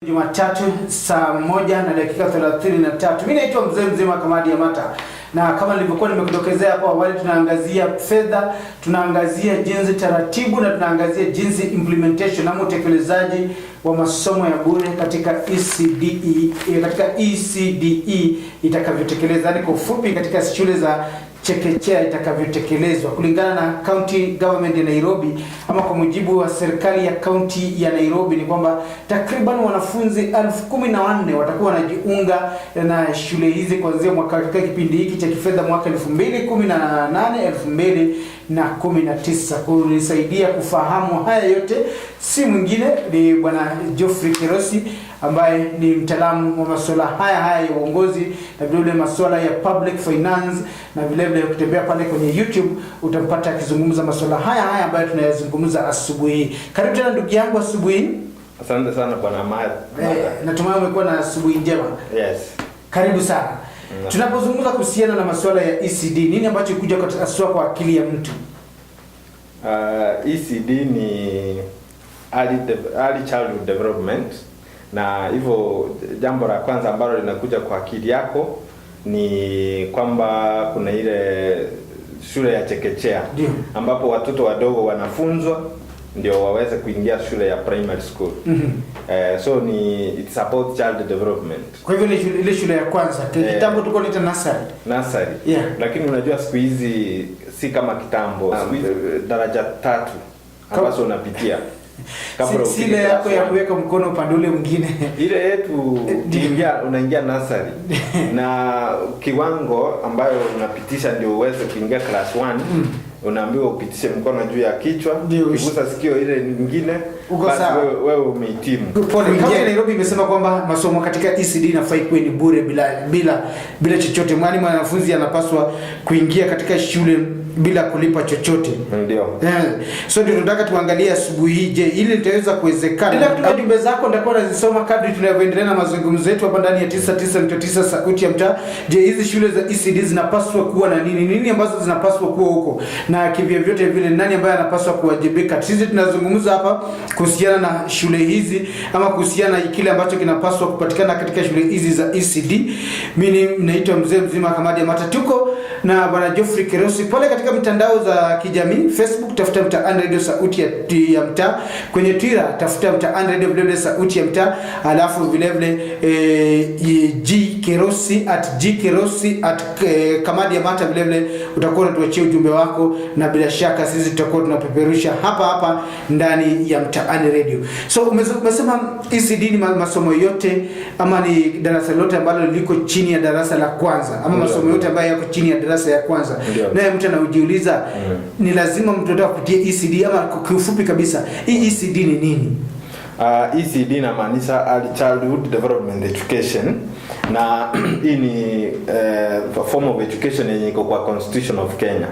Jumatatu saa 1:33. Mimi naitwa Mzee Mzima Kamadi ya Mata. Na kama nilivyokuwa nimekudokezea hapo awali, tunaangazia fedha, tunaangazia jinsi taratibu na tunaangazia jinsi implementation ama utekelezaji wa masomo ya bure katika ECDE itakavyotekelezwa. Kwa ufupi, katika shule za chekechea itakavyotekelezwa kulingana na county government ya Nairobi, ama kwa mujibu wa serikali ya county ya Nairobi, ni kwamba takriban wanafunzi 14,000 watakuwa wanajiunga na shule hizi kuanzia mwaka katika kipindi hiki cha kifedha mwaka 2018 2019. Kunisaidia kufahamu haya yote si mwingine ni bwana Geoffrey Kerosi, ambaye ni mtaalamu wa masuala haya ya uongozi na vile masuala ya public finance, na vile ukitembea pale kwenye YouTube utampata akizungumza masuala haya ambayo tunayazungumza asubuhi. Karibu tena ndugu yangu asubuhi. Asante sana bwana Maya. Natumai umekuwa na asubuhi njema. Yes. Karibu sana. Tunapozungumza kuhusiana na masuala ya ECD, nini ambacho kuja kwa akili ya mtu? ECD ni early childhood development, na hivyo jambo la kwanza ambalo linakuja kwa akili yako ni kwamba kuna ile shule ya chekechea ambapo watoto wadogo wanafunzwa ndio waweze kuingia shule ya primary school. So it's about child development. Kwa hivyo ile shule ya kwanza kitambo tulikuwa tunaita nursery. Yeah. Lakini unajua siku hizi si kama kitambo. Daraja 3 ambazo unapitia kabla ile yako ya kuweka mkono upande ule mwingine. Ile yetu unaingia nursery na kiwango ambayo unapitisha ndio uweze kuingia class 1. Unaambiwa upitishe mkono juu ya kichwa, ukigusa sikio ile nyingine, basi wewe umehitimu. Kaunti ya Nairobi imesema kwamba masomo katika ECD inafai kuwa ni bure bila chochote. Mwanafunzi anapaswa kuingia katika shule bila kulipa chochote. Ndio. So ndio tunataka tuangalie asubuhi hii, je, ili litaweza kuwezekana? Bila kutoa jumbe zako nitakuwa nazisoma kadri tunavyoendelea na mazungumzo yetu hapa ndani ya 99.9 Sauti ya Mtaa. Je, hizi shule za ECD zinapaswa kuwa na nini ambazo zinapaswa kuwa huko, na kivyo vyote vile nani ambaye anapaswa kuwajibika? Sisi tunazungumza hapa kuhusiana na shule hizi ama kuhusiana na kile ambacho kinapaswa kupatikana katika shule hizi za ECD. Mimi naitwa Mzee Mzima Kamadi ya Mata. Tuko na bwana Geoffrey Kerosi pale katika mitandao za kijamii. Facebook tafuta Mtaani Radio Sauti ya Mtaa, kwenye Twitter tafuta Mtaani Radio vile Sauti ya Mtaa, alafu vile Gkerosi @Kamadi ya Mata vile utakuwa unatuachia ujumbe wako, na bila shaka sisi tutakuwa tunapeperusha hapa ndani ya Mtaani Radio. So umesema ECD ni masomo yote ama ni darasa lote ambalo liko chini ya darasa la kwanza, ama masomo yote ambayo yako chini ya darasa ya kwanza. Naye mtu anajiuliza ni lazima mtu ataka kupitia ECD ama kwa ufupi kabisa hii ECD ni nini? ECD inamaanisha Early Childhood Development Education, na hii ni form of education yenye iko kwa Constitution of Kenya.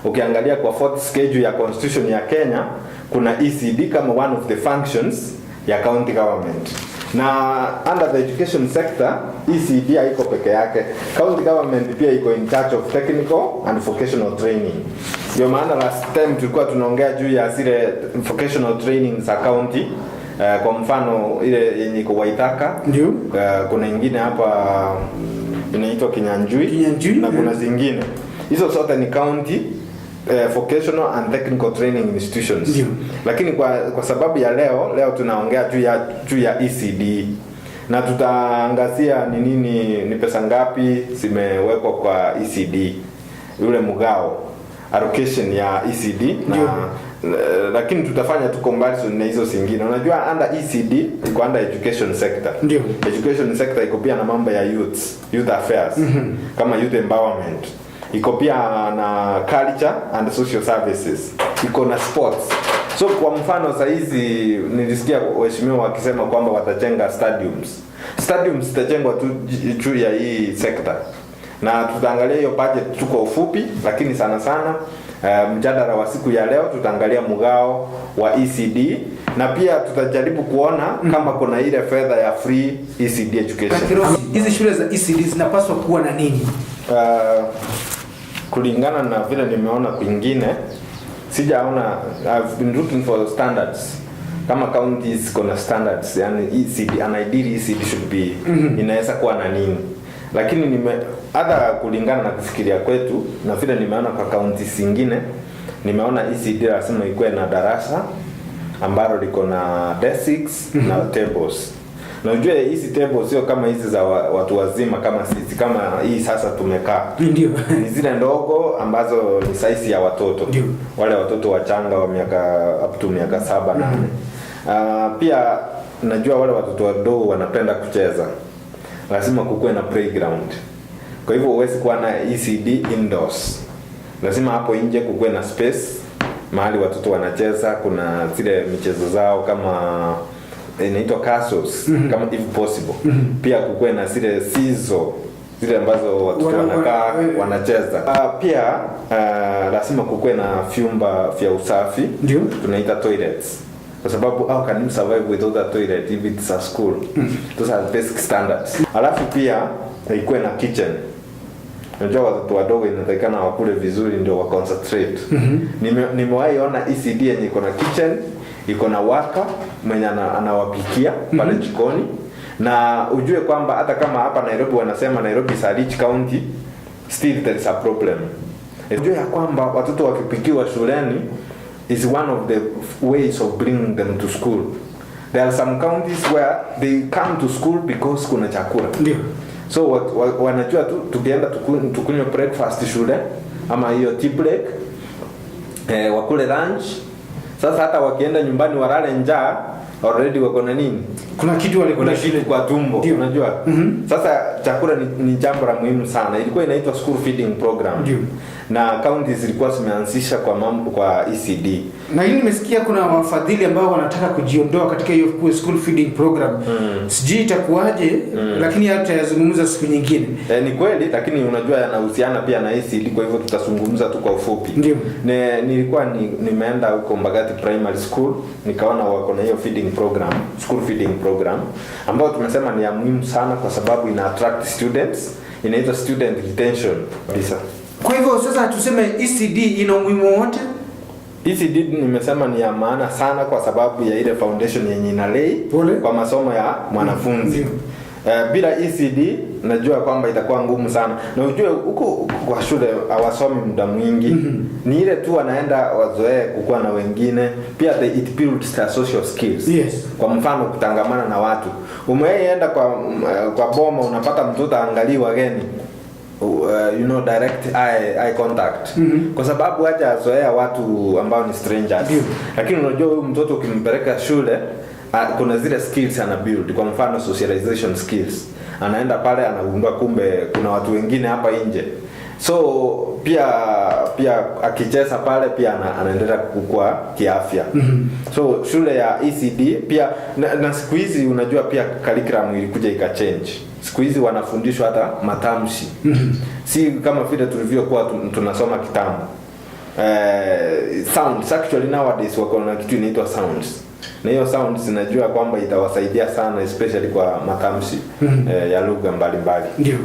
Ukiangalia kwa 4th schedule ya Constitution ya Kenya kuna ECD kama one of the functions ya county government. Na under the education sector, ECD haiko peke yake. County government pia iko in charge of technical and vocational training. Ndio maana last time tulikuwa tunaongea juu ya zile vocational training za county. Kwa mfano ile yenye iko Waithaka, kuna nyingine hapa inaitwa Kinyanjui na kuna zingine. Hizo zote ni county vocational and technical training institutions. Lakini kwa sababu ya leo tunaongea juu ya ECD, na tutaangazia ni pesa ngapi zimewekwa kwa ECD, yule mgao allocation ya ECD lakini tutafanya tu comparison na hizo zingine. Unajua under ECD iko under education sector. Education sector iko pia na mambo ya youth affairs, kama youth empowerment. Iko pia na culture and social services. Iko na sports. So kwa mfano saa hizi nilisikia waheshimiwa wakisema kwamba watajenga stadiums zitajengwa tu juu ya hii sector, na tutaangalia hiyo budget tu kwa ufupi, lakini sana mjadala wa siku ya leo tutaangalia mgao wa ECD, na pia tutajaribu kuona kama kuna ile fedha ya free ECD education. Hizi shule za ECD zinapaswa kuwa na nini? Kulingana na vile nimeona kwingine, sijaona. I've been looking for standards kama counties kuna standards, yani ECD, an ideal ECD should be inaweza kuwa na nini, lakini hata kulingana na kufikiria kwetu na vile nimeona kwa counties zingine, nimeona ECD lazima ikuwe na darasa ambalo liko na desks na tables. Na ujue hizi tables sio kama hizi za watu wazima kama sisi, kama hii sasa tumekaa. Ndio. Ni zile ndogo ambazo ni size ya watoto. Ndio. Wale watoto wachanga wa miaka up to miaka 7-8. Pia najua wale watoto wadogo wanapenda kucheza. Lazima kukuwe na playground. Kwa hivyo huwezi kuwa na ECD indoors. Lazima hapo nje kukuwe na space mahali watoto wanacheza, kuna zile michezo zao kama inaitwa castles kama if possible. Pia kukuwe na zile sizo zile ambazo watoto wanakaa wanacheza. Pia lazima kukuwe na vyumba vya usafi, tunaita toilets, kwa sababu how can you survive without a toilet if it's a school? Those are basic standards. Alafu pia ikuwe na kitchen. Unajua watoto wadogo inatakikana wakule vizuri ndio wa concentrate. Nimewahi ona ECD yenye iko na kitchen, iko na waka mwenye anawapikia pale jikoni, na ujue kwamba hata kama hapa Nairobi wanasema Nairobi is a rich county, still there is a problem. Ujue ya kwamba watoto wakipikiwa shuleni is one of the ways of bringing them to school. There are some counties where they come to school because kuna chakula. Ndio. So wanajua tu tukienda tukunywe breakfast shule ama hiyo tea break, wakule lunch. Sasa hata wakienda nyumbani walale njaa, already wako na nini? Kuna kitu walikula shule kwa tumbo, unajua? Sasa chakula ni jambo la muhimu sana. Ilikuwa inaitwa school feeding program. Na counties zilikuwa zimeanzisha kwa ECD. Na hili nimesikia kuna wafadhili ambao wanataka kujiondoa katika hiyo school feeding program. Sijui itakuwaje, lakini hata yazungumza siku nyingine. Ni kweli, lakini unajua yanahusiana pia na ECD, kwa hivyo tutazungumza tu kwa ufupi. Ndio. Nilikuwa nimeenda huko Mbagati Primary School, nikaona wako na hiyo feeding program, school feeding program, ambayo tumesema ni ya muhimu sana kwa sababu ina attract students, inaitwa student retention kabisa. Kwa hivyo sasa tuseme ECD ina umuhimu wote? ECD nimesema ni ya maana sana kwa sababu ya ile foundation yenye inalay kwa masomo ya mwanafunzi. Bila ECD najua kwamba itakuwa ngumu sana. Na ujue huko kwa shule hawasomi muda mwingi. Ni ile tu wanaenda wazoee kukua na wengine. Pia it builds their social skills. Yes. Kwa mfano kutangamana na watu. Umeenda kwa boma unapata mtoto angalii wageni. Direct eye contact. Kwa sababu haja azoea watu ambao ni strangers. Lakini unajua huyu mtoto ukimpeleka shule kuna zile skills ana build, kwa mfano socialization skills. Anaenda pale anagundua kumbe kuna watu wengine hapa nje. So pia akicheza pale pia anaendelea kukua kiafya. So shule ya ECD pia na siku hizi unajua pia curriculum ilikuja ikachange. Siku hizi wanafundishwa hata matamshi. Si kama vile tulivyokuwa tunasoma kitambo. Sounds actually nowadays wako na kitu inaitwa sounds. Na hiyo sounds najua kwamba itawasaidia sana especially kwa matamshi ya lugha mbalimbali. Ndio.